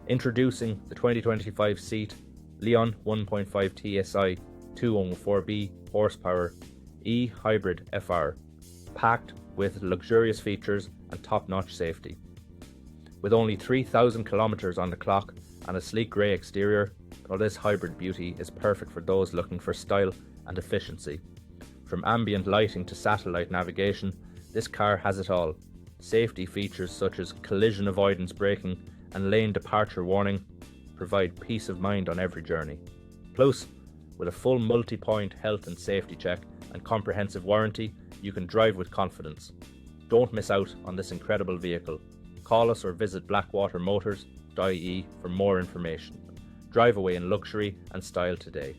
Introducing the 2025 Seat Leon 1.5 TSI 204B horsepower e-hybrid FR, packed with luxurious features and top-notch safety. With only 3,000 kilometres on the clock and a sleek grey exterior, this hybrid beauty is perfect for those looking for style and efficiency. From ambient lighting to satellite navigation, this car has it all. Safety features such as collision avoidance braking and lane departure warning provide peace of mind on every journey. Plus, with a full multi-point health and safety check and comprehensive warranty, you can drive with confidence. Don't miss out on this incredible vehicle. Call us or visit blackwatermotors.ie for more information. Drive away in luxury and style today.